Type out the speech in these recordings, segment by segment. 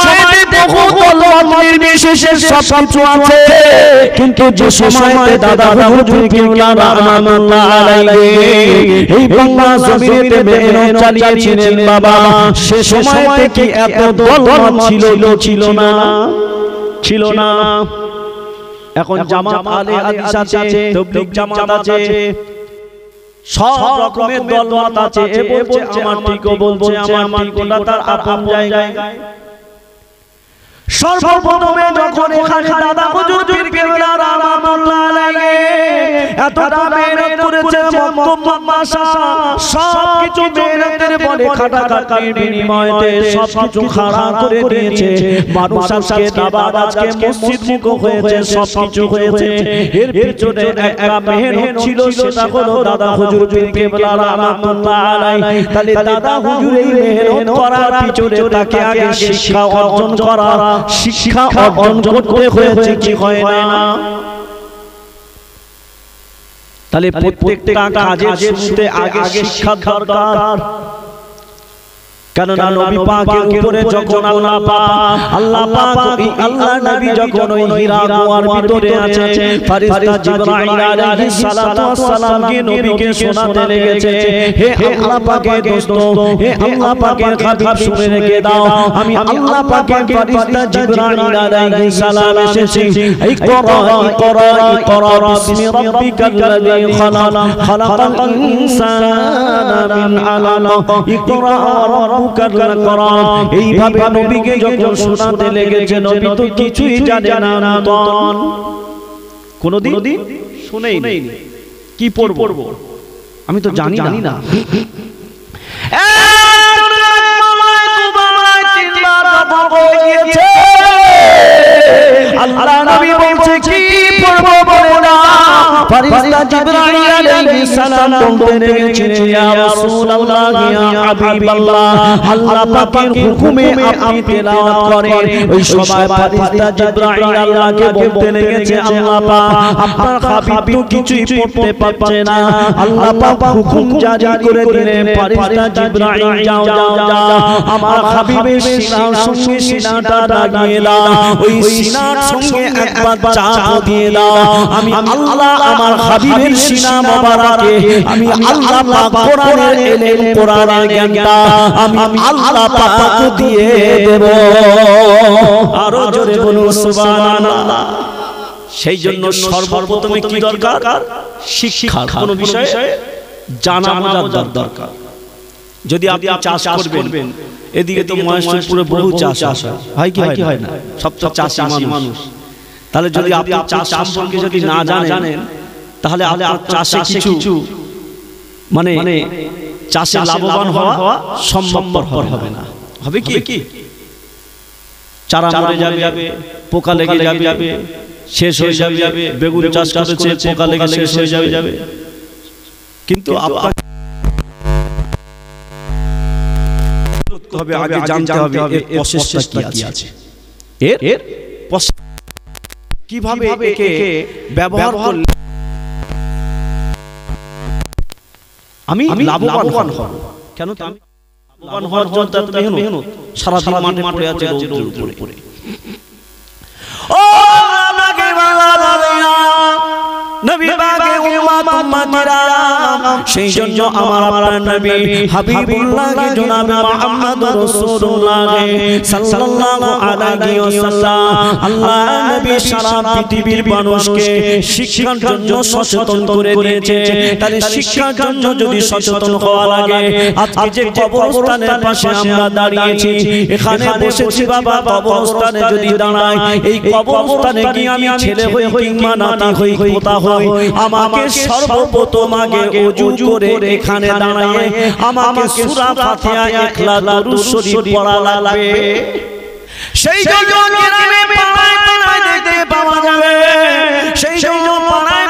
সময়তে বহু দল নির্বিশেষে সবকিছু আছে, কিন্তু যে সময়তে দাদা হুজুর কিবলা রাহমাতুল্লাহ আলাইহি এই বাংলা জমিনে মেহনত চালিয়েছিলেন বাবা, সে সময়তে কি এত দল ছিল না? ছিল না। এখন জামাত আলে হাদিস আছে, তাবলীগ জামাত আছে, সব রকমের দলমত আছে। এ বলছে আমার ঠিকও বলছে আমার ঠিকটা তার আপন জায়গায়। সর্বপ্রথমে যখন এখানে দাদা হুজুর পীর কেবলা রাহমাতুল্লাহ আলাইহি এতটা মেহনত করেছে, বক্তব্য মাশাআল্লাহ সবকিছু মেহনতের বলে খাটাখাটির বিনিময়ে সবকিছু খাড়া করে দিয়েছে। মানুষ আজকে দাবাত, আজকে মসজিদ মুখ হয়েছে, সবকিছু হয়েছে। এর পিছনে একটা মেহনত ছিল, সেটা হলো দাদা হুজুর পীর কেবলা রাহমাতুল্লাহ আলাইহি। তাহলে দাদা হুজুর এই মেহনত করার পিছনে তাকে আগে শিক্ষা অর্জন করা, শিক্ষা অর্জন করতে হয়েছে কি হয় না? তাহলে প্রত্যেকটা কাজের শুরুতে আগে শিক্ষা দরকার। কেননা নবী পাকের উপরে যখন আল্লাহ পাক আল্লাহ নবী যখন ওই হীরা গুহার ভিতরে আছে, ফেরেশতা জিবরাইল আলাইহিস সালাতু ওয়াস সালাম কে নবীকে শোনাতে লেগেছে, হে আল্লাহ পাকের দোস্ত, হে আল্লাহ পাকের হাবিব শুনে রেখে দাও, আমি আল্লাহ পাকের ফেরেশতা জিবরাইল আলাইহিস সালাম এসেছি। ইকরা ইকরা ইকরা বিসমি রাব্বিকাল্লাযী খালাক, খালাকাল ইনসানা মিন আলাক, ইকরা এইভাবে নবীকে যখন শোনাতে লেগেছে, নবী তো কিছুই জানে না, কোনদিন শুনেই নেই। কি পড়বো আমি তো জানি না। আল্লাহ নবী বলছে কি পড়বো বলে না, ফেরেশতা জিবরাইল আলাইহিস সালাম বলতে লেগেছেন, ইয়া রাসূলুল্লাহ ইয়া হাবিবাল্লাহ, আল্লাহ পাকের হুকুমে আপনি তেলাওয়াত করেন। ওই সময় ফেরেশতা জিবরাইল আল্লাহকে বলতে লেগেছে, আল্লাহ পাক আপনার হাবিব তো কিছুই পড়তে পারছে না। আল্লাহ পাক হুকুম জারি করে দিলেন, ফেরেশতা জিবরাইল যাও যাও যাও, আমার হাবিবের সিনার সঙ্গে সিনাটা লাগিয়ে দাও, ওই সিনার সঙ্গে একবার চাপ দিয়ে দাও। আমি আল্লাহ আমার হাবিবের সিনা মোবারকে আমি আল্লাহ পাক কোরআনের ইলম কোরআনের জ্ঞানটা আমি আল্লাহ পাক দিয়ে দেব। আরো জোরে বলুন সুবহানাল্লাহ। সেই জন্য সর্বপ্রথমে কি দরকার? শিক্ষা। কোন বিষয়ে জানা বোঝার দরকার। যদি আপনি চাষ করবেন, এদিকে তো মহেশপুরে বহু চাষ হয় কি হয় না, সব তো চাষী মানুষ। তাহলে যদি আপনি চাষ সম্পর্কে যদি না জানেন, তাহলে আপনার চাষে কিছু মানে চাষে লাভবান হওয়া সম্ভব হবে না। হবে কি? চারা মরে যাবে, পোকা লেগে যাবে, শেষ হয়ে যাবে। বেগুন চাষ করেছে, পোকা লেগে শেষ হয়ে যাবে। কিন্তু আপনাকে আগে জানতে হবে এর প্রসেসটা কি আছে, এর কিভাবে একে ব্যবহার করলে আমি লাভবান হব। কেন আমি লাভবান হওয়ার জন্য এত মেহনত, সারা দিন মাঠে পড়ে আছে রোদের উপরে। ও আমাকে নবী পাকের উম্মত উম্মতিরা, সেই জন্য আমার আপনার নবী হাবিবুল্লাহ জনাব মুহাম্মদ রাসূলুল্লাহ সাল্লাল্লাহু আলাইহি ওয়াসাল্লাম, আল্লাহ নবী সারা পৃথিবীর মানুষকে শিক্ষার জন্য সচেতন করে দিয়েছে। তাহলে শিক্ষার জন্য যদি সচেতন হওয়া লাগে, আজকে যে কবরস্থানের পাশে আমরা দাঁড়িয়েছি, এখানে বসেছি বাবা, কবরস্থানে যদি দাঁড়াই, এই কবরস্থানে কি আমি ছেলে হই কিংবা নাতি হই পোতা হই, আমাকে সর্বপ্রথম আগে ওযু করে এখানে দাঁড়িয়ে আমাকে সূরা ফাতিহা, ইখলাস, দরুদ শরীফ পড়া লাগবে। সেই জন্য গ্রামে পাড়ায় দেখতে পাওয়া যাবে, সেই জন্য পাড়ায়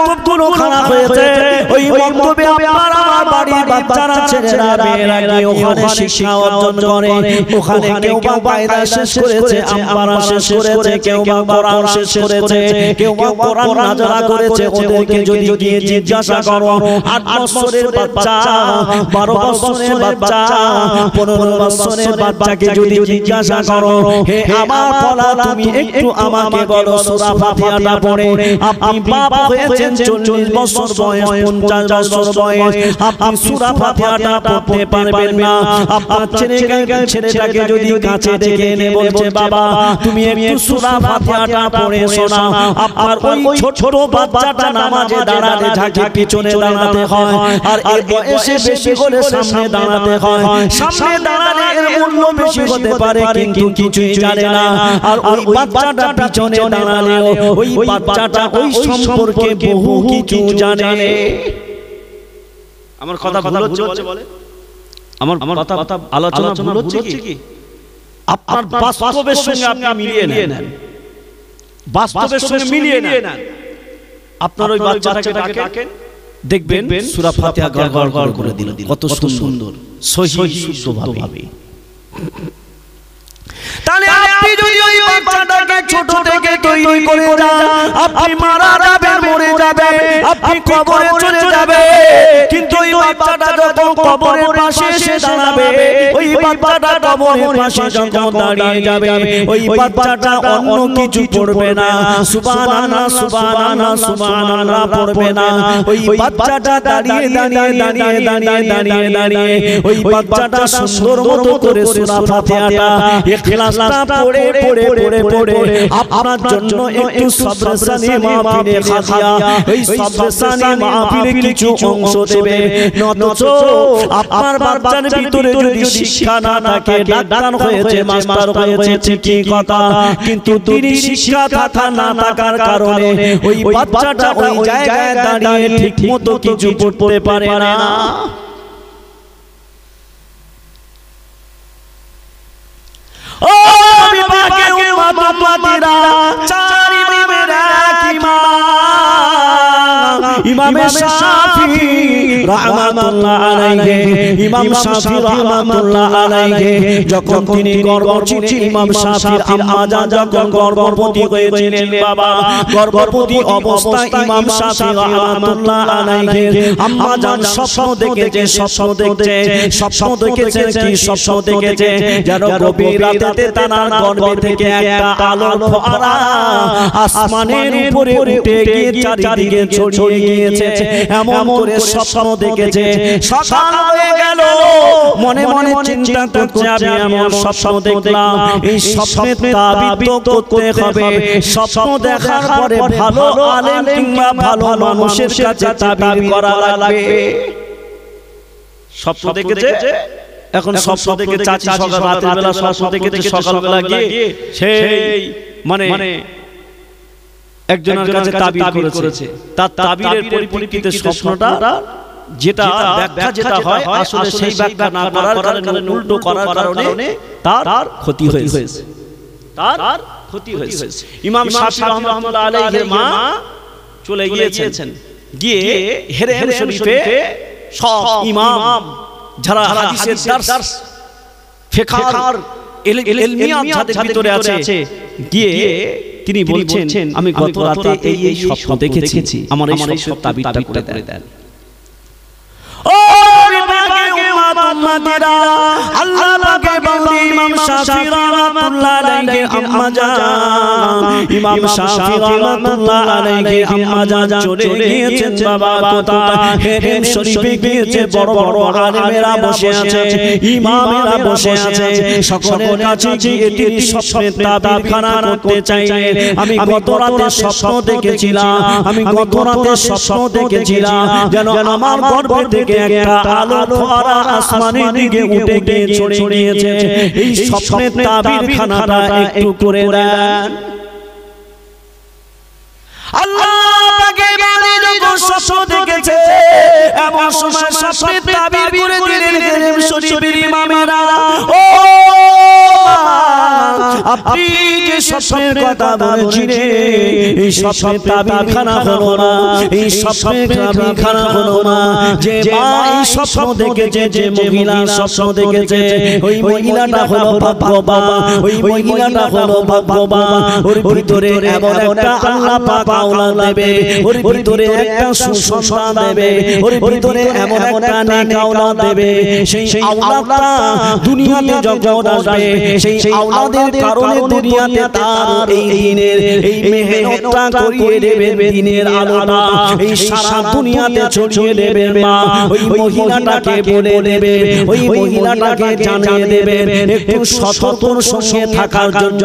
মক্তবগুলো খারাপ হয়েছে। ওই মক্তবে আপনার আমার বাড়ির বাচ্চারা ছেলেরা মেয়েরা গিয়ে ওখানে শিক্ষা অর্জন করে ওখানে কেউ বা কায়দা শেষ করেছে আমরা শেষ করেছে কেউ বা কোরআন শেষ করেছে কেউ বা কোরআন নাযিল করেছে ওদেরকে যদি গিয়ে জিজ্ঞাসা করো 8 বছরের বাচ্চা 12 বছরের বাচ্চা 15 বছরের বাচ্চাকে যদি জিজ্ঞাসা করো হে আমার পোলা তুমি একটু আমাকে বলো সূরা ফাতিহাটা পড়ে আপনি বাপ হয়েছেন 40 বছর বয়স 50 বছর বয়স আপনি সূরা ফাতিহাটা পড়তে পারবেন না আপনার ছেলেটাকে যদি কাছে ডেকে এনে বলছে বাবা তুমি একটু সূরা ফাতিহাটা পড়ে শোনাও আপনার ওই ছোট বাচ্চাটা নামাজে দাঁড়ালে ঝাঁকে পিছনে দাঁড়াতে হয় আর এর বয়সে বেশি হলে সামনে দাঁড়াতে হয় সামনে দাঁড়ালে এর মূল্য বেশি হতে পারে কিন্তু কিছুই জানে না আর ওই বাচ্চাটা পিছনে দাঁড়ালে ওই বাচ্চাটা ওই সম্পর্কে বহু কিছু জানে আমার কথা ভুল হচ্ছে বলে আমার কথা আলোচনা ভুল হচ্ছে কি আপনার বাস্তবের সঙ্গে আপনি মিলিয়ে নেন বাস্তবের সঙ্গে মিলিয়ে নেন আপনার ওই বাচ্চাটাকে ডাকেন দেখবেন সূরা ফাতিহা গড়গড় করে দিল কত সুন্দর সহিহ শুদ্ধভাবে তাহলে আপনি যদি ওই বাচ্চাটাকে ছোট থেকে তৈরি করে যান আপনি মারা যাবেন মরে যাবেন আপনি কবরে চলে যাবেন কিন্তু ওই বাচ্চাটা যখন কবরের পাশে এসে দাঁড়াবে ওই বাচ্চাটা কবরের পাশে যখন দাঁড়িয়ে যাবে ওই বাচ্চাটা অন্য কিছু পড়বে না সুবহানাল্লাহ সুবহানাল্লাহ সুবহানাল্লাহ পড়বে না ওই বাচ্চাটা দাঁড়িয়ে ওই বাচ্চাটা সুন্দর মতো করে সূরা ফাতিহাটা ইখলাসটা পড়ে আপনার জন্য একটু সবরসানি মাহফিলে খাদিয়া এই সবরসানি মাহফিলে কিছু অংশ দেবে নতচ আপনার বাচ্চার ভিতরে যদি শিক্ষা না থাকে ডাক্তার হয়েছে মাস্টার হয়েছে ঠিকই কথা কিন্তু তিনি শিক্ষা কথা না থাকার কারণে ওই বাচ্চাটা ওই জায়গায় দাঁড়িয়ে ঠিকমতো কিছু পড়তে পারে না ও বিভাগে উম্মতিরা চার ইমামের এক ইমাম শাফি রাহমাতুল্লাহ আলাইহি ইমাম শাফি রাহমাতুল্লাহ আলাইহি যখন তিনি গর্ভবতী ইমাম শাফির আম্মা জান যখন গর্ভবতী হয়েছিলেন বাবা গর্ভবতী অবস্থায় ইমাম শাফি রাহমাতুল্লাহ আলাইহি আম্মা জান স্বপ্ন দেখেছে স্বপ্ন দেখেছেন কি স্বপ্ন দেখেছে যেন গভীর রাতে তার গর্ভে থেকে একটা আলোর ফোয়ারা আসমানের উপরে উঠে গিয়ে চারিদিকে ছড়িয়ে গিয়েছে এমন করে স্বপ্ন দেখেছে সকাল হয়ে গেল মনে মনে চিন্তা করছে আমি এমন স্বপ্ন দেখলাম এই স্বপ্নের তাবিদ করতে হবে স্বপ্ন দেখার পরে ভালো আলেম কিংবা ভালো মানুষের কাছে তাবিদ করা লাগবে স্বপ্ন দেখেছে এখন স্বপ্ন দেখে চাচি সকাল রাতের বেলা স্বপ্ন দেখেছে সকালবেলা গিয়ে সেই মানে একজনের কাছে তাবিদ করেছে তার তাবিদের পরিপ্রেক্ষিতে স্বপ্নটা যেটা ব্যাখ্যা যেটা হয় আসলে সেই ব্যাখ্যা না করার কারণে উল্টো করার কারণে তার ক্ষতি হয়েছে তার ক্ষতি হয়েছে ইমাম শাফি রাহমাতুল্লাহ আলাইহির মা চলে গিয়েছেন গিয়ে হেরেম শরীফে সব ইমাম যারা হাদিসের দার্স ফিকহার ইলমিয়াত যাদের ভিতরে আছে গিয়ে তিনি বলছেন আমি গত রাতে এই স্বপ্ন দেখেছি আমার এই স্বপ্নের তাবিদটা করে দেন ও বিভাগে উম্মতিরা আল্লাহ পাকে বলে ইমাম শাফি রাহমাতুল্লাহ আলাইহি আম্মা জান ইমাম শাফি রাহমাতুল্লাহ আলাইহি আম্মা জান চলে গিয়েছেন বাবা কোথায় হেরেম শরীফে গিয়েছে বড় বড় আলেমেরা বসে আছে ইমামেরা বসে আছে সকলের কাছে গিয়ে তিনি স্বপ্নের তাবিদখানা করতে চাইলেন আমি গত রাতে স্বপ্ন দেখেছিলাম যেন আমার গর্ভে থেকে একটা আলো ফোয়ারা আসমানের দিকে উঠে গিয়ে ছড়িয়ে গিয়েছে এই স্বপ্নের তাবিদখানাটা একটু করে দেন আল্লাহ পাকে বলে যখন স্বপ্ন দেখেছে এমন সময় স্বপ্নের তাবিদ করে দিলেন হেরেম শরীফের ইমামেরা ও আপনি যে স্বপ্নের কথা বলেছি রে, এই স্বপ্নের তাবিরখানা হলো না, এই স্বপ্নের তাবিরখানা হলো না। যে মা এই স্বপ্ন দেখেছে, যে মহিলা স্বপ্ন দেখেছে, ওই মহিলাটা হলো ভাগ্যবান, ওই মহিলাটা হলো ভাগ্যবান। ওর ভিতরে এমন একটা আল্লাহ পাক আওলাদ দেবে, ওর ভিতরে একটা সুসন্তান দেবে, ওর ভিতরে এমন একটা নেক আওলাদ দেবে। সেই আওলাদটা দুনিয়াতে যখন আসবে, সেই আওলাদের কারণে দুনিয়াতে তার এই দিনের এই মেহনতটা করিয়ে দেবে, দিনের আলোটা এই সারা দুনিয়াতে ছড়িয়ে দেবে। মা ওই মহিলাটাকে বলে দেবে, ওই মহিলাটাকে জানিয়ে দেবে একটু সতর্কর সঙ্গে থাকার জন্য,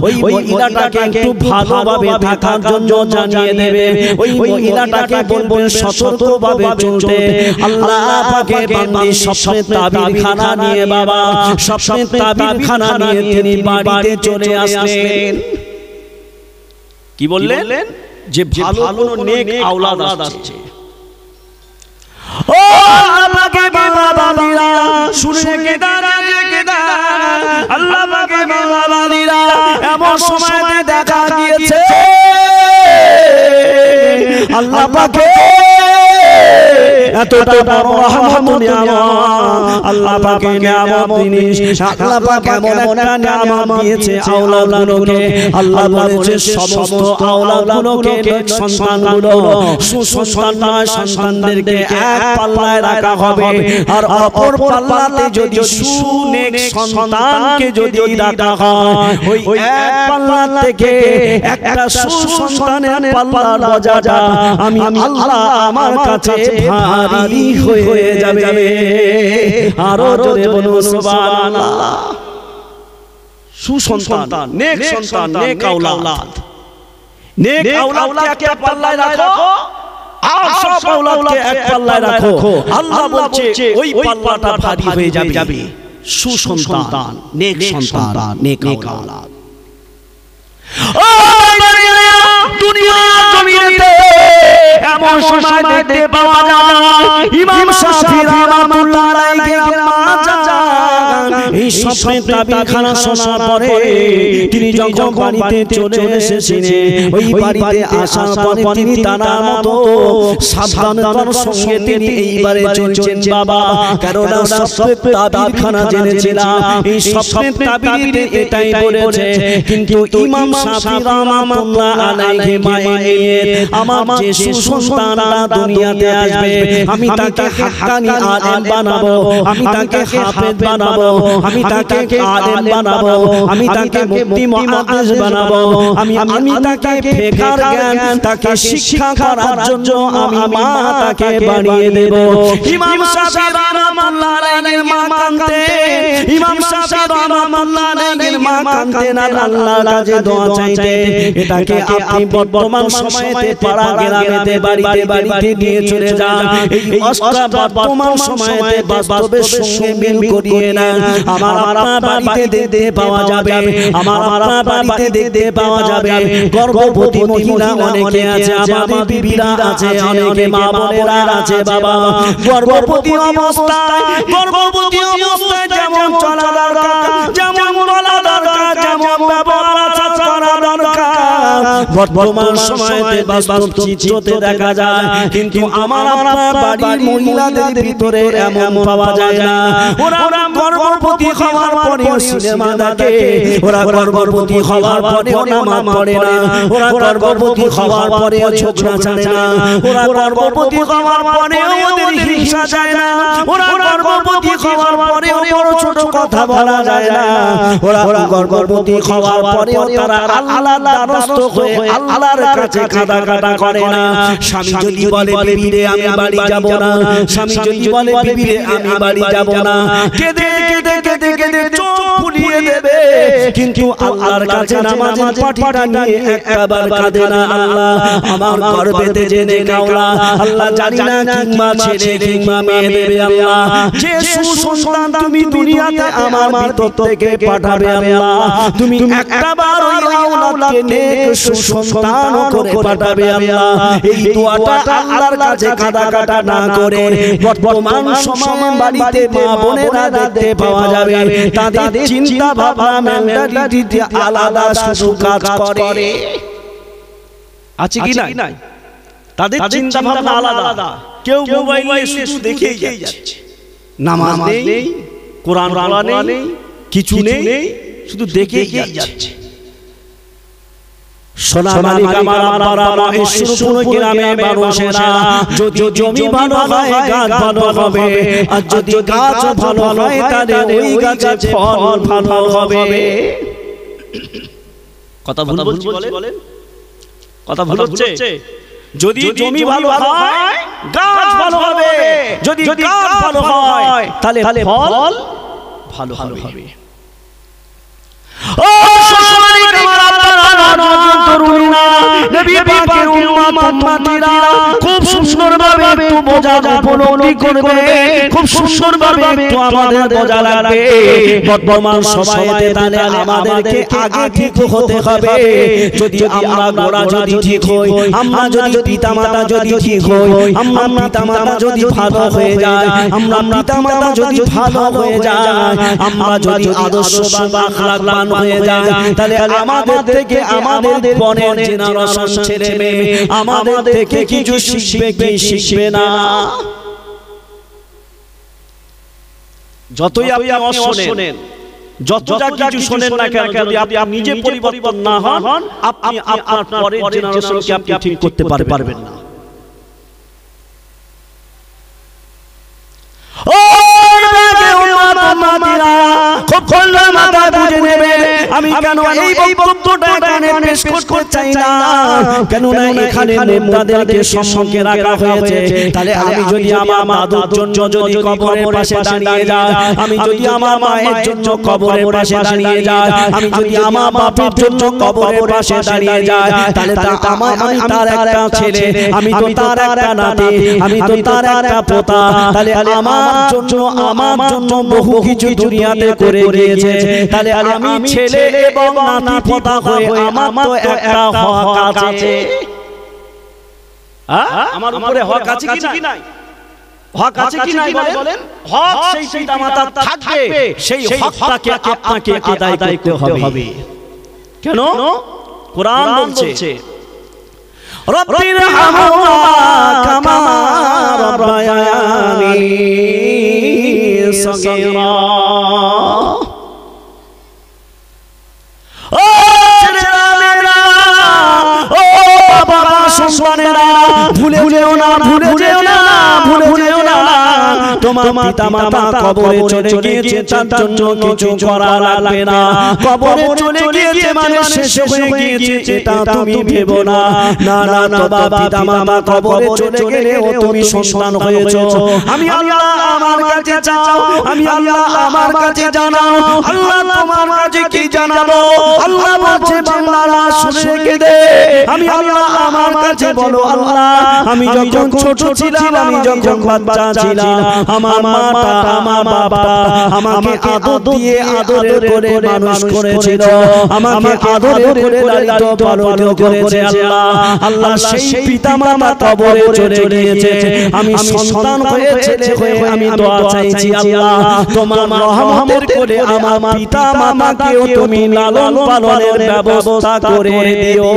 ওই মহিলাটাকে একটু ভালোভাবে থাকার জন্য জানিয়ে দেবে। ওই মহিলাটাকে বলবেন সতর্কভাবে চলতে। আল্লাহ পাকের বান্দী স্বপ্নের তাবিরখানা নিয়ে, বাবা স্বপ্নের তাবিরখানা নিয়ে তিনি বাড়িতে চলে আসলেন। কি বললেন? যে ভালো কোনো নেক আওলাদ আসছে। ও আল্লাহ পাকের বান্দারা শুনে কেদা আল্লাহ পাকের বান্দারা এমন সময়তে দেখা গিয়েছে আল্লাহ পাকে এতটা বড় রহমত নিয়ামত, আল্লাহ পাকের নিয়ামত জিনিস, আল্লাহ পাক এমন একটা নিয়ামত দিয়েছে আওলাদগুলোকে। আল্লাহ বলেছে সমস্ত আওলাদগুলোকে, সন্তানগুলো সুসন্তান নয়, সন্তানদেরকে এক পাল্লায় রাখা হবে। আর অপর পাল্লাতে যদি সুনেক সন্তানকে যদি রাখা হয়, ওই এক পাল্লা থেকে একটা সুসন্তানের পাল্লার বোঝাটা আমি আল্লাহ আমার কাছে ভারী হয়ে যাবে। আরো জোরে বলুন সুবহানাল্লাহ। সুসন্তান, নেক সন্তান, নেক আওলাদ, নেক আওলাদকে এক পাল্লায় রাখো, আর সব আওলাদকে এক পাল্লায় রাখো। আল্লাহ বলছে ওই পাল্লাটা ভারী হয়ে যাবে। সুসন্তান, নেক সন্তান, নেক আওলাদ। ও দুনিয়া জমিনেতে এমন সময় দেখতে পাওয়া যায়, ইমাম শাফিঈ রাহমাতুল্লাহ আলাইহি এই স্বপ্নের তাবিরখানা শোনার পরে তিনি যখন বাড়িতে চলে এসেছিলেন, ওই বাড়িতে আসার পরে তিনি তার মতো সাবধানতার সঙ্গে তিনি এইবারে চলছেন বাবা। কারণ স্বপ্নের তাবিরখানা জেনেছিলাম, এই স্বপ্নের তাবিরে এটাই বলেছে। কিন্তু ইমাম শাফিঈ রাহমাতুল্লাহ আলাইহি মায়ের আমার যে সুসন্তানরা দুনিয়াতে আসবে, আমি তাকে হাক্কানি আলেম বানাবো, আমি তাকে হাফেজ বানাবো, আমি তাকে আলেম বানাবো, আমি তাকে মুফতি মুহাদ্দিস বানাবো, আমি তাকে ফিকহের জ্ঞান তাকে শিক্ষা করার জন্য আমি মা তাকে বানিয়ে দেব। ইমাম শাফিঈ রাহমাতুল্লাহ আলাইহির মা কাঁদতেন, ইমাম শাফিঈ রাহমাতুল্লাহ আলাইহির মা কাঁদতেন আর আল্লাহর কাছে দোয়া চাইতেন। এটাকে আপনি বর্তমান সময়েতে পাড়া গ্রামেতে বাড়িতে বাড়িতে নিয়ে চলে যান। এই অবস্থা বর্তমান সময়েতে বাস্তবের সঙ্গে মিল করিয়ে না। আমার আপনার বাড়িতে দেখতে পাওয়া যাবে, আমার আপনার বাড়িতে দেখতে পাওয়া যাবে গর্ভবতী মহিলা অনেকে আছে, আমাদের বিবিরা আছে, অনেকে মা বোনেরা আছে বাবা। গর্ভবতী অবস্থায় যেমন চলা দরকার, যেমন বলা দরকার, যেমন ব্যবহার করা দরকার, বর্তমান সময়তে বাস্তব চিত্রতে দেখা যায়। কিন্তু আমার আপনার বাড়ির মহিলাদের ভিতরে এমন পাওয়া যায় না। ওরা গর্ভবতী হওয়ার পরেও সিনেমা দেখে, ওরা গর্ভবতী হওয়ার পরেও নামাজ পড়ে না, ওরা গর্ভবতী হওয়ার পরেও ঝগড়া ছাড়ে না, ওরা গর্ভবতী হওয়ার পরেও ওদের হিংসা যায় না, ওরা গর্ভবতী হওয়ার পরেও বড় ছোট কথা বলা যায় না, ওরা গর্ভবতী হওয়ার পরেও তারা আল্লাহর দ্বারস্থ হয়ে আল্লাহর কাছে কাঁদা করে না। স্বামী যদি বলে বিবিরে আমি বাড়ি যাব না, স্বামী যদি বলে বিবিরে আমি বাড়ি যাব না, কেঁদে কেঁদে কেঁদে কেঁদে চোখ ফুলিয়ে দেবে, কিন্তু আল্লাহর কাছে নামাজের পাটিটা নিয়ে একবার কাঁদে না। আল্লাহ আমার গর্ভেতে জেনে কাওলা, আল্লাহ জানি না কিংবা ছেলে কিংবা মেয়ে দেবে, আল্লাহ যে সুসন্তান তুমি দুনিয়াতে আমার ভিতর থেকে পাঠাবে, আল্লাহ তুমি একটাবার ওই আওলাদকে নেক সুসন্তান করে পাঠাবে আল্লাহ। এই দোয়াটা আল্লাহর কাছে কাটা না করে বর্তমান সময়ে বাড়িতে মা বোনেরা দেখতে পাওয়া যাবে তাদের চিন্তা ভাবনা মেন্টালিটি আলাদা শুধু কাজ করে। আছে কি নাই? তাদের চিন্তা ভাবনা আলাদা। কেউ মোবাইলে শুধু দেখেই যাচ্ছে, নামাজ নেই, কোরআন পড়া নেই, কিছু নেই, শুধু দেখেই যাচ্ছে। সোনামানিক আমার আব্বারা মহেশপুর গ্রামে মানুষেরা যদি জমি ভালো হয় গাছ ভালো হবে, আর যদি গাছ ভালো হয় তাহলে ওই গাছে ফল ভালো হবে। কথা ভুল বলছি বলেন? কথা ভুল হচ্ছে? যদি জমি ভালো হয় গাছ ভালো হবে, যদি গাছ ভালো হয় তাহলে ফল ভালো হবে। ও সোনামানিক আমার আব্বারা তরুণীরা, নবী পাকের উম্মতিরা খুব সুন্দরভাবে একটু বোঝার উপলব্ধি করবে, খুব সুন্দরভাবে একটু আমাদের বোঝা লাগবে। বর্তমান সময়ে তাহলে আমাদেরকে আগে ঠিক হতে হবে। যদি আমরা গোড়া যদি ঠিক হই, আমরা যদি পিতামাতা যদি ঠিক হই, আমরা পিতামাতা যদি ভালো হয়ে যায়, আমরা পিতামাতা যদি ভালো হয়ে যায়, আমরা যদি আদর্শবান আখলাকবান হয়ে যায়, তাহলে আমাদের থেকে আমাদের পরের জেনারেশন ছেলে মেয়ে আমাদের থেকে কিছু শিখবে কি শিখবে না। যতই আপনি শোনেন, যত যা কিছু শোনেন না কেন, যদি আপনি নিজে পরিবর্তন না হন, আপনি আপনার পরের জেনারেশনকে আপনি ঠিক করতে পারবেন না। খুব খুলে মাথায় বুঝে নেবে, আমি কেন এই বক্তব্যটা এখানে পেশ করতে চাই না, কেন না এখানে নেতাদেরকে সম্মুখে রাখা হয়েছে। তাহলে আমি যদি আমার মাদুর জন্য যদি কবরের পাশে দাঁড়িয়ে যাই, আমি যদি আমার মায়ের জন্য কবরের পাশে দাঁড়িয়ে যাই, আমি যদি আমার বাপের জন্য কবরের পাশে দাঁড়িয়ে যাই, তাহলে আমি তার একটা ছেলে, আমি তো তার একটা নাতি, আমি তো তার একটা পোতা, তাহলে আমার জন্য বহু কিছু দুনিয়াতে করে গিয়েছে। তাহলে আমি ছেলে এবং নাতি পোতা হয়ে আমার তো একটা হক আছে। আমার উপরে হক আছে কি নাই? হক আছে কি নাই বলেন? হক সেই পিতামাতার থাকবে, সেই হকটাকে আপনাকে আদায় করতে হবে। কেন? কোরআন বলছে রব্বিরহামহুমা কামা রাব্বায়ানি সগীরা। ও ছেলেরা মেয়েরা, ও বাবা সন্তানেরা, ভুলে যেও না, ভুলে যেও না, ভুলে যেও না, তোমার পিতামাতা কবরে চলে গিয়েছে, তার জন্য কিছু করা লাগবে না। কবরে চলে গিয়েছে মানে শেষ হয়ে গিয়েছে এটা তুমি ভেবো না। না না, তোমার পিতামাতা কবরে চলে গেলে ও তুমি সন্তান হয়েছো। আমি আল্লাহ আমার কাছে চাও, আমি আল্লাহ আমার কাছে জানাও। আল্লাহ তোমার কাছে কি জানাবো? আল্লাহ বলছে বান্দারা শুনে রেখে দে, আমি আল্লাহ আমার কাছে বলো আল্লাহ আমি যখন ছোট ছিলাম, আমি যখন বাচ্চা ছিলাম, আমার মাতা আমার বাবা আমাকে আদর দিয়ে আদরে করে মানুষ করেছিল, আমাকে আদরে করে লালিত পালন করেছে। আল্লাহ আল্লাহ সেই পিতামাতা কবরে চলে গিয়েছে, আমি সন্তান হয়ে ছেলে হয়ে আমি দোয়া চাইছি আল্লাহ তোমার রহমতের করে আমার পিতামাতাকেও তুমি লালন পালনের ব্যবস্থা করে দিও।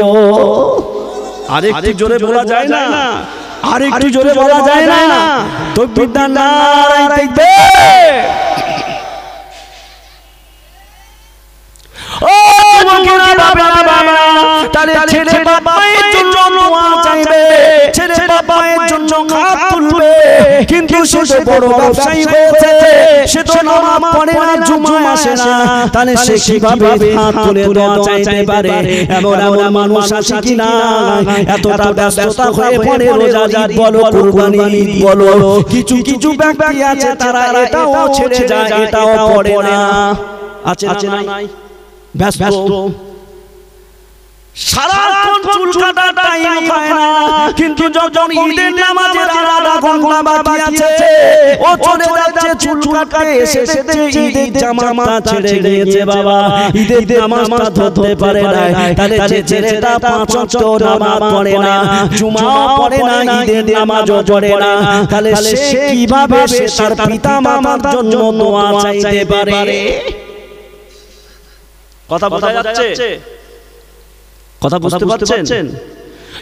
আরেকটু জোরে বলা যায় না? আরেকটু জোরে বলা যায় না? তাকবীর নারায়ে তাকবীর। ও মুমিনা বাবা, তাহলে ছেলে বাবার জন্য দোয়া চাইবে, ছেলে বাবার জন্য হাত তুলবে, কিন্তু সে তো বড় ব্যবসায়ী হয়েছে, সে তো নামাজ পড়ে না, জুমা আসে না, তাহলে সে কিভাবে হাত তুলে দোয়া চাইতে পারে? এমন এমন মানুষ আছে কি না এতটা ব্যস্ততা হয়ে পড়ে, রোজা ঈদ বলো, কুরবানি ঈদ বলো, কিছু কিছু ব্যক্তি আছে তারা এটাও ছেড়ে যায়, এটাও পড়ে না। আছে না নাই? ব্যস্ত, সারাক্ষণ চুল কাটা টাইম পায় না, কিন্তু যখন ঈদের নামাজের আধা ঘন্টা বাকি আছে ও চলে যাচ্ছে চুল কাটতে এসেছে ঈদের জামাটা ছেড়ে গিয়েছে বাবা, ঈদের নামাজটা ধরতে পারে না। তাহলে যে ছেলেটা 5 ওয়াক্ত নামাজ পড়ে না, জুমাও পড়ে না, ঈদের নামাজও পড়ে না, তাহলে সে কিভাবে তার পিতা মাতার জন্য দোয়া চাইতে পারে? কথা বোঝা যাচ্ছে? কথা বুঝতে পারছেন?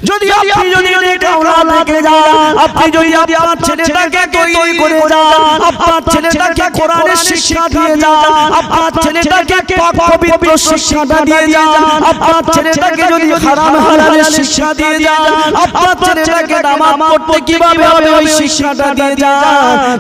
যদি আপনি যদি কাউলা থেকে যান, আপনি যদি আপনার ছেলেটাকে তৈরি করে যান, আপনার ছেলেটাকে কোরআনের শিক্ষা দিয়ে যান, আপনার ছেলেটাকে পাক পবিত্র শিক্ষাটা দিয়ে যান, আপনার ছেলেটাকে যদি হারাম হালালের শিক্ষা দিয়ে যান, আপনার ছেলেটাকে নামাজ পড়তে কিভাবে হবে ওই শিক্ষাটা দিয়ে যান,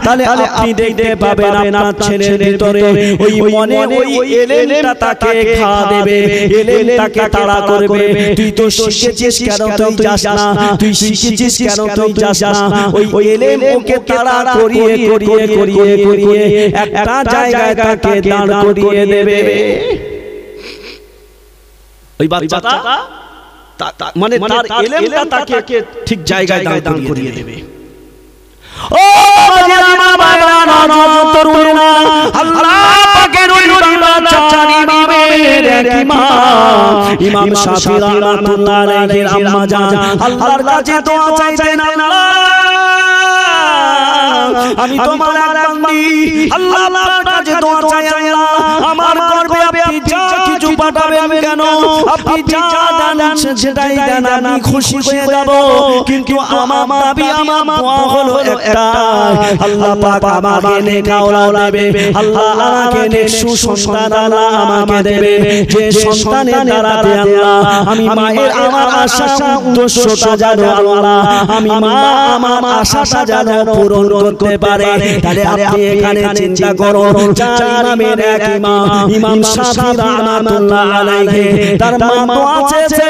তাহলে আপনি দেখতে পাবেন আপনার ছেলের ভিতরে ওই মনে ওই এলেমটা তাকে খাওয়া দেবে, এলেমটাকে তাড়া করবে। তুই তো শিখেছিস কেন তুই যাস না, তুই শিখেছিস কেন তুই যাস না, ওই এলেম ওকে তাড়া করিয়ে করিয়ে করিয়ে করিয়ে একটা জায়গায় তাকে দাঁড় করিয়ে দেবে। ওই বাচ্চাটা মানে তার এলেমটা তাকে ঠিক জায়গায় দাঁড় করিয়ে দেবে। ও মাজিরা বাইরা না তরুণা, আল্লাহ পাকের ওই বান্দা চাচা ইমামের এক ইমাম শাফি রাহমাতুল্লাহ আলাইহির আম্মা জান আল্লাহর কাছে দোয়া চাইতেন, আল্লাহ আমি তোমার এক বান্দি, আল্লাহ আপনার কাছে দোয়া চাই, আল্লাহ আমার গর্ভে আপনি যা কিছু পাঠাবেন কেন, আপনি যা দেন সেটাই দেন, আমি খুশি হয়ে যাব। কিন্তু আমার দাবি আমার দোয়া হলো একটা, আল্লাহ পাক আমাকে নেক আওলাদ দেবে, আল্লাহ আমাকে নেক সুসন্তান আল্লাহ আমাকে দেবে, যে সন্তানের দ্বারাতে আল্লাহ আমি মায়ের আমার আশা উদ্দেশ্যটা জানো, আল্লাহ আমি মা আমার আশাটা জানো পূরণ করতে পারে। তাহলে আপনি এখানে চিন্তা করুন, চার ইমামের এক ইমাম শাফি রাহমাতুল্লাহ আলাইহি, তার মা দোয়া চেয়েছে,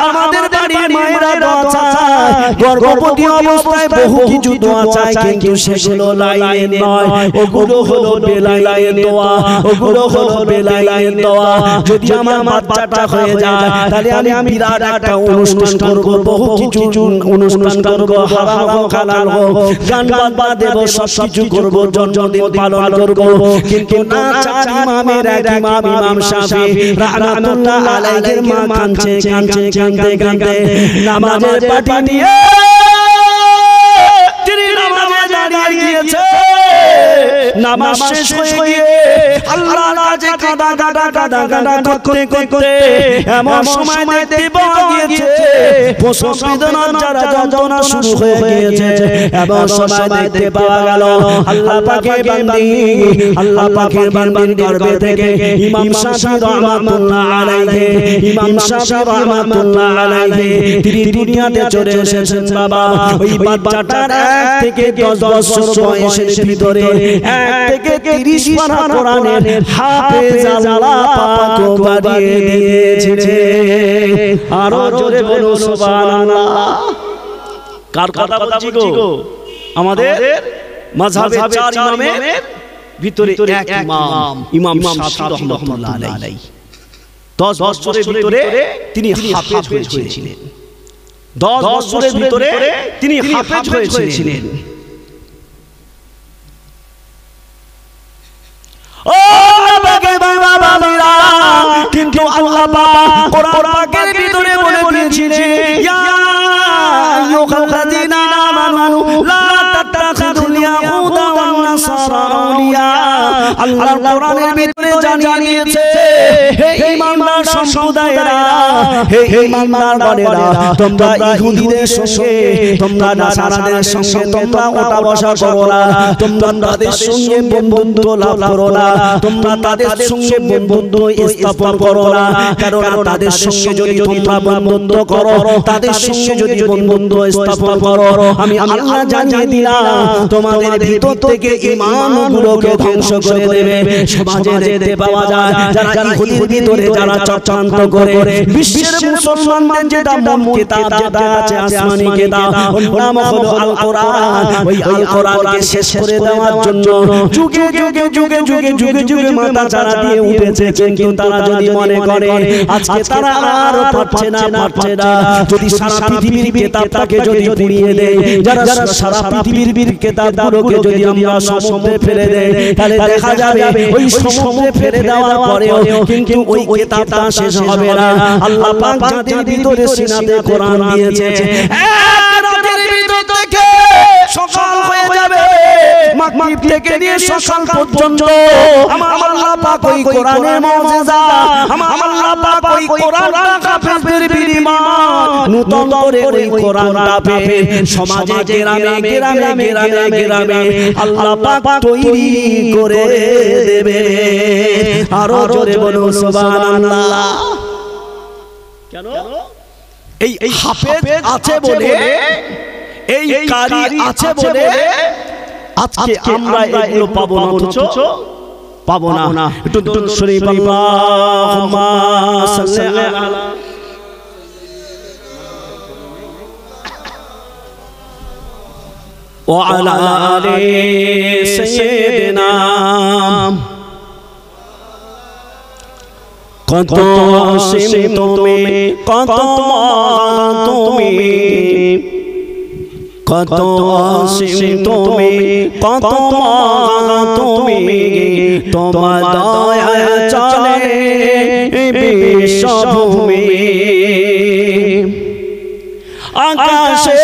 আমাদের বাড়ির মায়েরা দোয়া চায়, গর্ভবতী অবস্থায় বহু কিছু দোয়া চায়, কিন্তু সেগুলো লাইনে নয়, ওগুলো হলো বেলাইনের দোয়া, ওগুলো হলো বেলাইনের দোয়া। যদি আমার বাচ্চাটা হয়ে যায় তাহলে আমি বিরাট একটা অনুষ্ঠান করব, বহু কিছু অনুষ্ঠান করব, হারাম হোক হালাল হোক, গান বাজনা দেব, সব কিছু করব, জন্মদিন পালন করব। কিন্তু না, চার ইমামের এক ইমাম শাফি রাহমাতুল্লাহ আলাইহির মা কাঁদছে কাঁদছে কাঁদতে কাঁদতে নামাজের পাটি নিয়ে তিনি নামাজে দাঁড়িয়ে গিয়েছে। নামাজ শেষ হয়ে গিয়ে আল্লাহর কাছে কাঁদা কাঁদা কাঁদা কাঁদা করতে করতে এমন সময় দেখতে পাওয়া গিয়েছে প্রসব বেদনার যারা যন্ত্রণা শুরু হয়ে গিয়েছে, এমন সময় দেখতে পাওয়া গেল আল্লাহ পাকের বান্দি, আল্লাহ পাকের বান্দির গর্ভে থেকে ইমাম শাফি রাহমাতুল্লাহ আলাইহি, ইমাম শাফি রাহমাতুল্লাহ আলাইহি তিনি দুনিয়াতে চলে এসেছেন বাবা। ওই বাচ্চাটার 1 থেকে 10 বছর বয়সের ভিতরে 1 থেকে 30 পারা কোরআনের হাফেজ আল্লাহ পাক বানিয়ে দিয়েছে। আরো জোরে বলো সুবহানাল্লাহ। কার কথা বলছি গো? আমাদের মাযহাবের 4 ইমামের ভিতরে এক ইমাম শাফি রাহমাতুল্লাহ আলাইহি 10 বছরের ভিতরে তিনি হাফেজ হয়েছিলেন। 10 বছরের ভিতরে তিনি হাফেজ হয়েছিলেন। ও বাবা বাবা, কিন্তু আল্লাহ পাক কোরআন পাকের ভিতরে বলে দিয়েছিলেন, ইয়া আইয়ুহাল্লাযীনা আমানু লা তাত্তাখিযুল ইয়াহুদা ওয়ান নাসারা আউলিয়া। আল্লাহ কোরআনের ভিতরে জানিয়ে দিয়েছে, হে ঈমানদার সম্প্রদায়েরা, হে ঈমানদারেরা, তোমরা ইহুদিদের সঙ্গে, তোমরা নাসারাদের সঙ্গে তোমরা ওঠা বসা করো না, তোমরা তাদের সঙ্গে বন্ধুত্ব লাভ করো না, তোমরা তাদের সঙ্গে বন্ধুত্ব স্থাপন করো না। কারণ তাদের সঙ্গে যদি তোমরা বন্ধুত্ব করো, তাদের সঙ্গে যদি বন্ধুত্ব স্থাপন করো, আমি আল্লাহ জানিয়ে দিলাম তোমাদের ভিতর থেকে ঈমানগুলোকে ধ্বংস করে করে দেবে। সমাজে দেখতে পাওয়া যায় যারা ইহুদির ভিতরে যারা চক্রান্ত করে বিশ্বের মুসলমানদের যেটা মূল কিতাব যেটা আছে আসমানি কিতাব ওর নাম হলো আল কোরআন। ওই আল কোরআনকে শেষ করে দেওয়ার জন্য যুগে যুগে যুগে যুগে যুগে যুগে মাথা চারা দিয়ে উঠেছে। কিন্তু তারা যদি মনে করে আজকে তারা আর পারছে না যদি সারা পৃথিবীর কিতাবটাকে যদি পুড়িয়ে দেয়, যারা সারা পৃথিবীর কিতাবগুলোকে যদি আমরা সমুদ্রে ফেলে দেই, তাহলে দেখা যাবে ওই সমুদ্রে ফেলে দেওয়ার পরেও কিন্তু ওই কিতাবটা শেষ হবে না। আল্লাহ পাক যাদের ভিতরে সিনাতে কোরআন দিয়েছে, এক রাতের ভিতর থেকে সকাল হয়ে যাবে, মাগরিব থেকে নিয়ে সকাল পর্যন্ত আমার আল্লাহ পাক ওই কোরআনের মুজিজা, আমার আল্লাহ পাক ওই কোরআনটা কাফেরদের বিনিময় নতুন করে ওই কোরআনটা পেয়ে সমাজে গ্রামে গ্রামে গ্রামে গ্রামে আল্লাহ পাক তৈরি করে দেবে। আরো জোরে বলুন সুবহানাল্লাহ। কেন? এই হাফেজ আছে বলে, এই কারি আছে বলে আজকে আমরা এগুলো পাবো না, অথচ পাবো না। একটু দুরূদ শরীফ আল্লাহুম্মা সাল্লি আলা ওয়া আলা আলি সাইয়্যিদিনা। কত অসীম তুমি, কত মহান তুমি, কত অসীম তুমি, কত মহান তুমি, তোমার দয়া চলে বিশ্বভূমি। আকাশে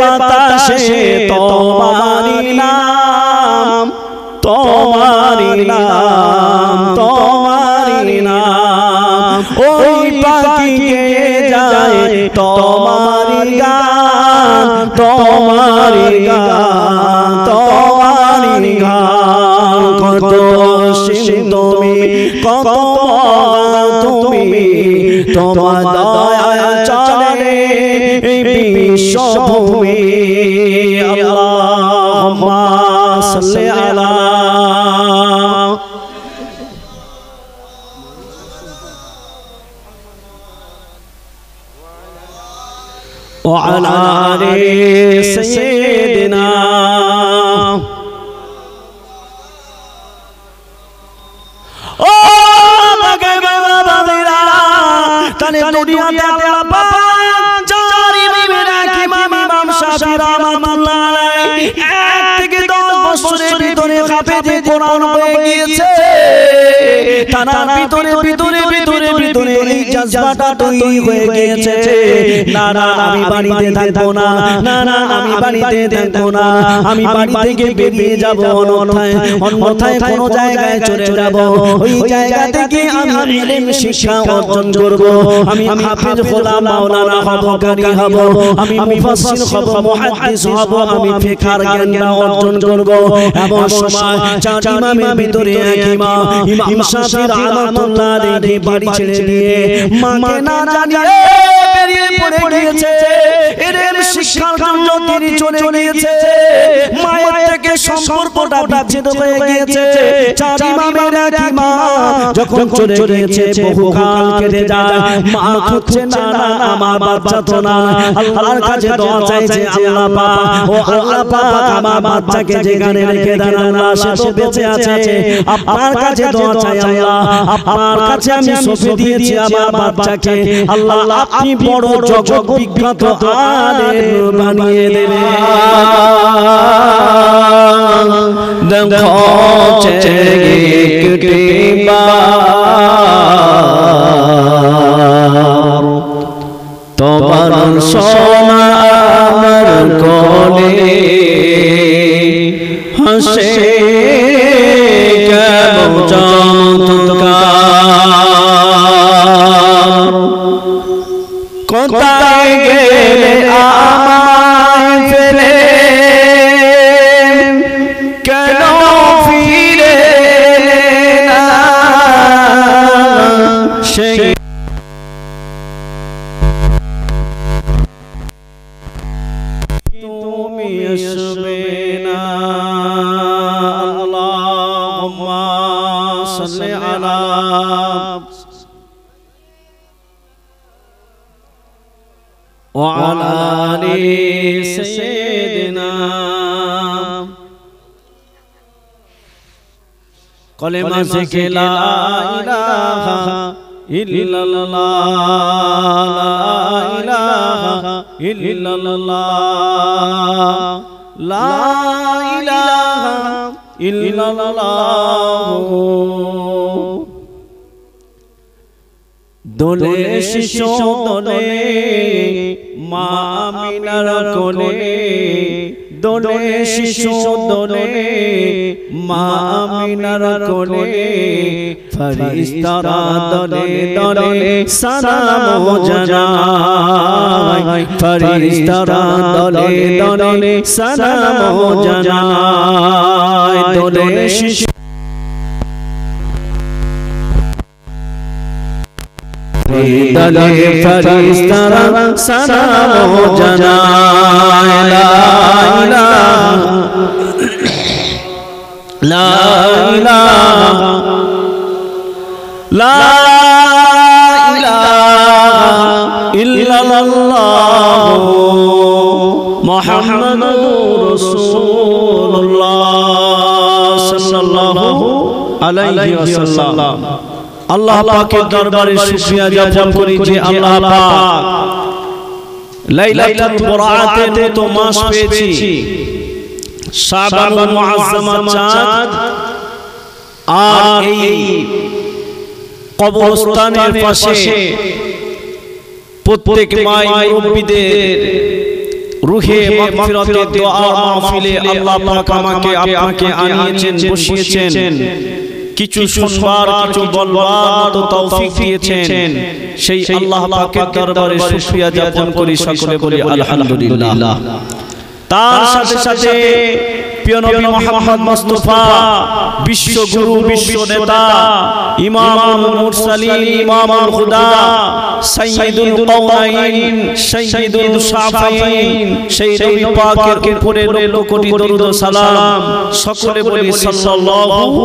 বাতাসে তোমারি নাম, তোমারি নাম, তোমারি নাম। ওই পাখি কে যায় তোমারি গান, তোমারি গান, তোমারি গান। কত অসীম তুমি, কত মহান তুমি, তোমার দয়া চলে বিশ্বভূমি। আল্লাহুম্মা সাল্লি আলা ওয়া আলা আলি সাইয়্যিদিনা। ও বাগে বাবারা, তানে দুনিয়াতে আল্লাহ পাক চার ইমামের এক ইমাম শাফিঈ রাহমাতুল্লাহ আলাইহি 1 থেকে 10 বছরের ভিতরে হাফেজে কোরআন হয়ে গিয়েছে। তার ভিতরে ভিতরে ভিতরে ভিতরে এই জজবাটা তৈরি হয়ে গিয়েছে, না না আমি বাড়িতে থাকবো না, না না আমি বাড়িতে থাকবো না, আমি বাড়ি থেকে বেরিয়ে যাব, অন্যথায় কোনো জায়গায় চলে যাব। ওই জায়গা থেকে আমি ইলম শিক্ষা অর্জন করব, আমি হাফেজ হলাম, মাওলানা হব, কারি হব, আমি মুফাসসির হব, মুহাদ্দিস হব, আমি ফিকহের জ্ঞান অর্জন করব। এমন সময় চার ইমামের ভিতরে এক ইমাম শাফিঈ রাহমাতুল্লাহ আলাইহি বাড়ি ছেড়ে দিয়ে মাকে না জানিয়ে বেরিয়ে পড়ে গিয়েছে। ইলম শিক্ষার জন্য তিনি চলে গিয়েছে। মায়ের থেকে সম্পর্কটা বিচ্ছেদ হয়ে গিয়েছে। চার ইমামের এক ইমাম যখন চলে গিয়েছে, বহুকাল কেটে যায়, মা খুঁজছে, না না আমার বাচ্চা তো না। আল্লাহর কাছে দোয়া চাইছে, আল্লাহ পাক, ও আল্লাহ পাক আমার বাচ্চাকে যেখানে রেখে দেন আল্লাহ, সে তো বেঁচে আছে, আপনার কাছে দোয়া চাই আল্লাহ, আপনার কাছে আমি সঁপে দিয়েছি আমার বাচ্চাকে, আল্লাহ আপনি বড় জগৎ বিখ্যাত আলেম বানিয়ে দেবেন। দেখো তোমার সোনা আমার কোলে হাসে কেমন চমৎকার, কোথায় গেলে আমায় ফেলে কেন ফিরে না, সেই তুমি আসবে না। আল্লাহুম্মা صل على وعلى آل سيدنا कलेमा से के ला इलाहा इल्लल्लाह ला इलाहा इल्लल्लाह ला इलाहा इल्लल्लाह दोले शिशु दोले मा आमिनार कोले दोले शिशु दोले मा आमिनार कोले फरिश्तारा दोले दोले सलाम जानाय फरिश्तारा दोले दोले सलाम जानाय दोले शिशु दले फरिश्तारा सलाम जानाय ला इलाहा ला इलाहा इल्लल्लाह मुहम्मदुर रसूलुल्लाह सल्लल्लाहु अलैहि वसल्लम अल्लाह पाक के दरबारे शुक्रिया ज्ञापन करी जे अल्लाह पाक लाइलातुल बराअतेर तो मास पेয়েছি শাবানুল মুআজ্জামা চাঁদ আর এই কবরস্থানের পাশে প্রত্যেক মাই মুরব্বিদের রুহে মাগফিরাতের দোয়া মাহফিলে আল্লাহ পাক আমাকে আপনাকে আনিয়েছেন বসিয়েছেন কিছু শুনবার কিছু বলবার তো তৌফিক দিয়েছেন সেই আল্লাহ পাকের দরবারে শুকরিয়া জ্ঞাপন করি সকলে বলি আলহামদুলিল্লাহ তার সাথে সাথে প্রিয় নবী মুহাম্মদ মুস্তাফা বিশ্বগুরু বিশ্ব নেতা ইমামুল মুরসালিন ইমামুল খুদা সাইয়্যিদুল কাওনাইন সাইয়্যিদুল শাফাঈন সেই নবী পাকের উপরে লক্ষ কোটি দরুদ ও সালাম সকলে বলি সাল্লাল্লাহু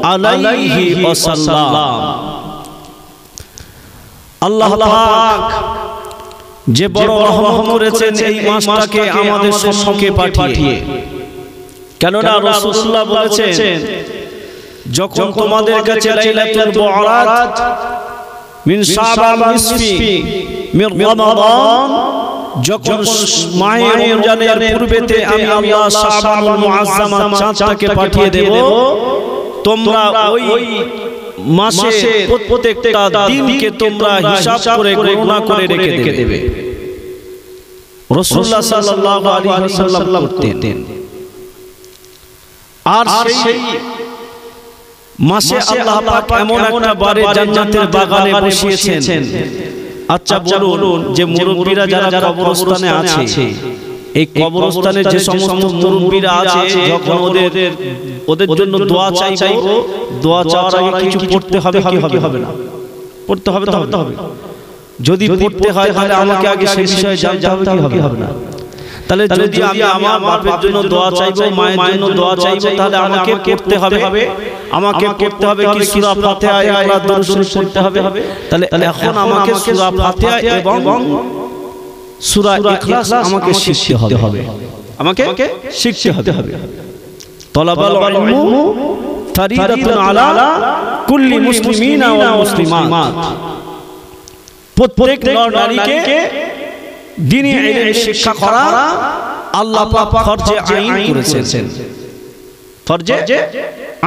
আলাইহি ওয়াসাল্লাম আল্লাহ পাক যে বড় রহমত করেছেন এই মাসটাকে আমাদের সম্মুখে পাঠিয়ে কেননা রাসূলুল্লাহ বলেছেন যখন তোমাদের কাছে লাইলাতুল বুরাত মিন শাবান নিসফি মিন রমাদান যখন মাহে রমজানের পূর্বেতে আমি আল্লাহ শাবানুল মুআজ্জামা চাঁদটাকে পাঠিয়ে দেব তোমরা ওই মাসে প্রত্যেকটা দিনকে তোমরা হিসাব করে গণনা করে রেখে দেবে রাসূলুল্লাহ সাল্লাল্লাহু আলাইহি ওয়াসাল্লাম করতেন আর সেই মাসে আল্লাহ পাক এমন একটা বারে জান্নাতের বাগানে বসিয়েছেন আচ্ছা বলুন যে মুরব্বিরা যারা কবরস্থানে আছে এই কবরস্থানে যে সমস্ত মুরব্বিরা আছে যখন ওদের জন্য দোয়া চাইবো দোয়া চাওয়ার আগে কিছু পড়তে হবে কি হবে না পড়তে হবে তো হবে যদি পড়তে হয় তাহলে আমাকে আগে সেই বিষয়ে জানতে হবে কি হবে না তাহলে যদি আমি আমার বাপের জন্য দোয়া চাইবো মায়ের জন্য দোয়া চাইবো তাহলে আমাকে পড়তে হবে কি সূরা ফাতিহা আমরা দরুদ শরীফ পড়তে হবে তাহলে এখন আমাকে সূরা ফাতিহা এবং সূরা ইখলাস আমাকে শিখতে হবে তলাবাল ইলমু ফরিদাতুন আলা কুল্লি মুসলিমিনা ওয়া মুসলিমাত প্রত্যেক নর নারীকে দ্বীনি ইলম শিক্ষা করা আল্লাহ পাক ফরজে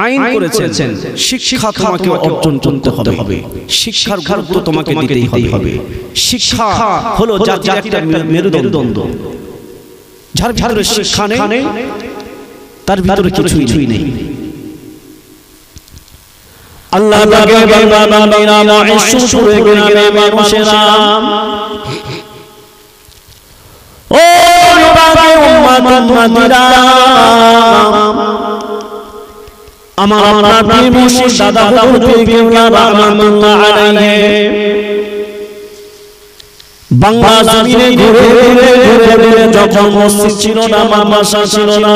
আইন করেছেন শিক্ষা তোমাকে অর্জন করতে হবে শিক্ষার গুরুত্ব তোমাকে দিতেই হবে শিক্ষা হলো জাতির একটা মেরুদণ্ড যার ভিতরে শিক্ষা নেই তার ভিতরে কিছুই নেই আল্লাহ পাকের বান্দারা মহেশ্বরে গ্রামে মানুষেরা ও নবী উম্মতিরা আমার আপনার প্রিয় মুর্শিদ দাদা হুজুর কিবলা রাহমাতুল্লাহ আলাইহি বাংলা জমিনে ঘুরে যখন মসজিদ ছিল না মাদ্রাসা ছিল না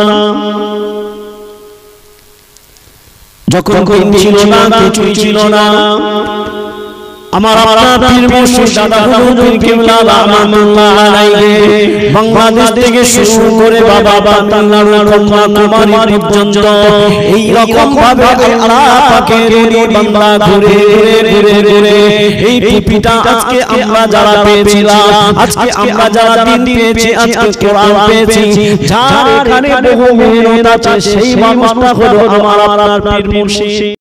যখন দিন ছিল না, কিছুই ছিল না, আমার আপনার পীর মুর্শিদ দাদা হুজুর কিবলা রাহমাতুল্লাহ আলাইহি বাংলাদেশ থেকে শুরু করে বাবা তামিলনাড়ু কন্যাকুমারী পর্যন্ত এই রকম ভাবে আল্লাহ পাকের ওলি বান্দা ঘুরে ঘুরে ঘুরে এই টুপিটা আজকে আমরা যারা পেয়েছিলাম, আজকে আমরা যারা দিন পেয়েছি, আজকে কোরআন পেয়েছি, যার এখানে বহু মেহনত আছে, সেই মানুষটা হলো আমার আপনার পীর মুর্শিদ।